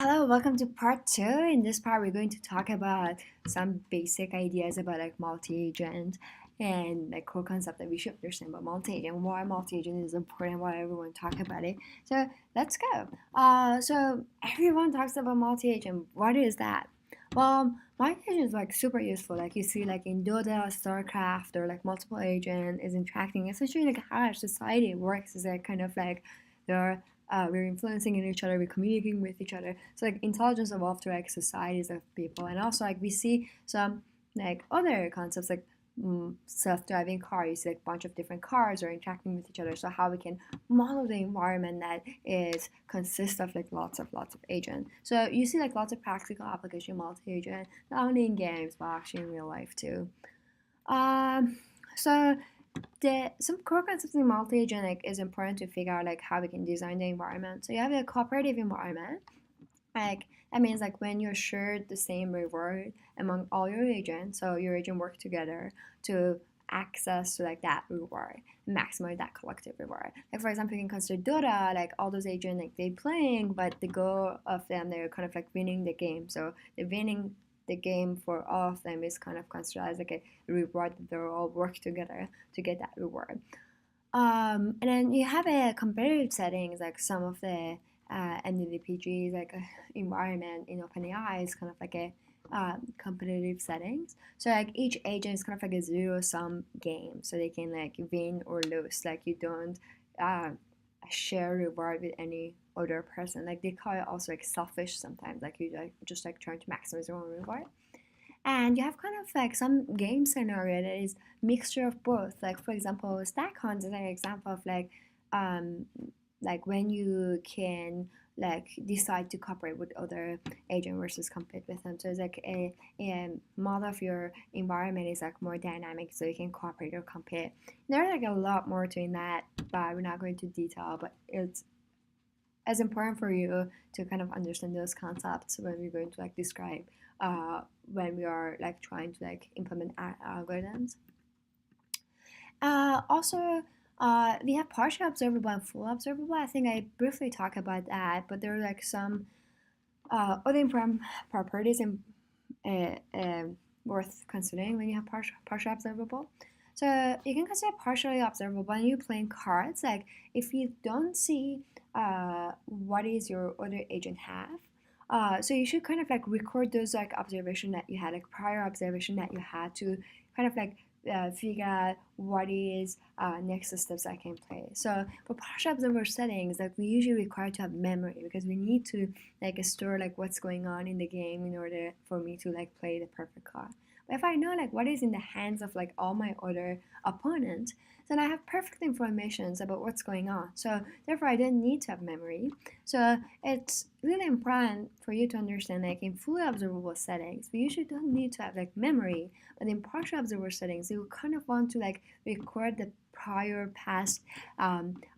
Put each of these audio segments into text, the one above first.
Hello, welcome to part two. In this part, we're going to talk about some basic ideas about like multi-agent and like core concept that we should understand about multi-agent, why multi-agent is important, why everyone talk about it. So let's go. So everyone talks about multi-agent. What is that? Well, multi-agent is like super useful. Like you see, like in Dota, StarCraft, or like multiple agent is interacting. Essentially, like how our society works is like kind of like there we're influencing in each other, we're communicating with each other. So like intelligence evolved to like societies of people, and also like we see some like other concepts like self-driving cars. You see like a bunch of different cars are interacting with each other. So how we can model the environment that is consists of like lots of agents. So you see like lots of practical application multi-agent, not only in games but actually in real life too. Um, so some core concepts in multi-agent is important to figure out like how we can design the environment. So you have a cooperative environment. Like that means like when you're shared the same reward among all your agents, so your agent work together to access to like that reward, maximize that collective reward. Like for example, you can consider Dota, like all those agents like they playing, but the goal of them they're kind of like winning the game. So they're winning the game for all of them is kind of considered as like a reward that they're all work together to get that reward. And then you have a competitive settings like some of the NDPGs like environment in OpenAI is kind of like a competitive settings. So like each agent is kind of like a zero sum game, so they can like win or lose. Like you don't uh, share reward with any other person. Like they call it also like selfish sometimes. Like you like just like trying to maximize your own reward. And you have kind of like some game scenario that is mixture of both. Like for example, stack hunt is an example of um like when you can like decide to cooperate with other agent versus compete with them. So it's like a model of your environment is like more dynamic, so you can cooperate or compete. There's like a lot more to in that, but we're not going to detail. But it's as important for you to kind of understand those concepts when we're going to like describe when we are like trying to like implement algorithms. Also, we have partial observable and full observable. I think I briefly talked about that, but there are like some other important properties and worth considering when you have partial observable. So you can consider partially observable when you're playing cards. Like if you don't see what is your other agent have, so you should kind of like record those like observation that you had, like prior observation that you had to kind of like figure out what is next steps I can play. So for partial observer settings, like we usually require to have memory because we need to like store like what's going on in the game in order for me to like play the perfect card. But if I know like what is in the hands of like all my other opponents, then I have perfect information about what's going on. So therefore I don't need to have memory. So it's really important for you to understand like in fully observable settings, we usually don't need to have like memory, but in partial observer settings, you kind of want to like record the prior past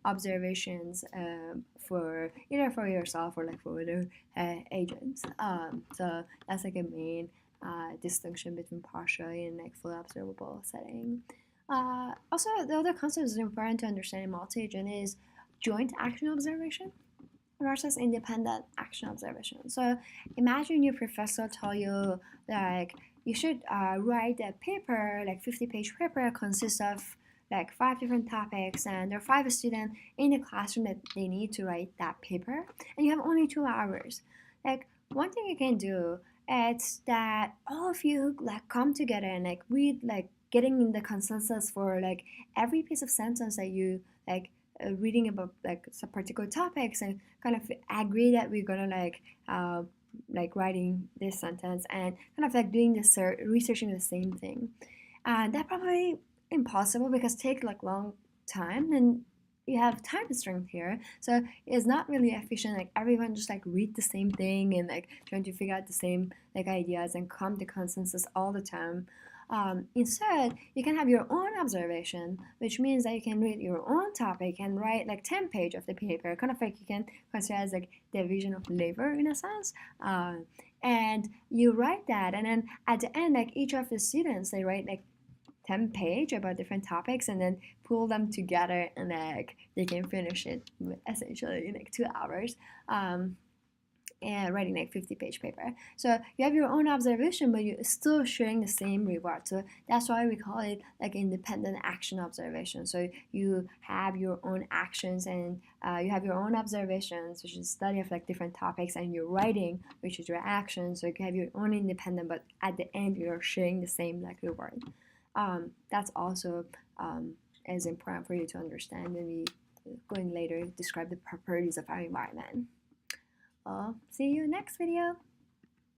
observations for either for yourself or like for other agents. So that's like a main distinction between partial and like fully observable setting. Also, the other concept is important to understand in multi-agent is joint action observation versus independent action observation. So imagine your professor tell you like you should write a paper, like 50-page paper consists of like five different topics, and there are five students in the classroom that they need to write that paper, and you have only 2 hours. Like one thing you can do is that all of you like come together and like read like getting in the consensus for like every piece of sentence that you like reading about like some particular topics and kind of agree that we're gonna like writing this sentence and kind of like doing this researching the same thing. That probably impossible because take like long time and you have time constraint here, so it's not really efficient like everyone just like read the same thing and like trying to figure out the same like ideas and come to consensus all the time. Instead, you can have your own observation, which means that you can read your own topic and write like 10 page of the paper, kind of like you can consider as like division of labor in a sense. And you write that, and then at the end, like each of the students, they write like 10 page about different topics and then pull them together and like they can finish it essentially in like 2 hours. Um, and writing like 50-page paper. So you have your own observation, but you're still sharing the same reward. So that's why we call it like independent action observation. So you have your own actions and you have your own observations, which is study of like different topics, and your writing, which is your actions. So you have your own independent, but at the end you're sharing the same like reward. That's also is important for you to understand when we going later describe the properties of our environment. Well, see you next video.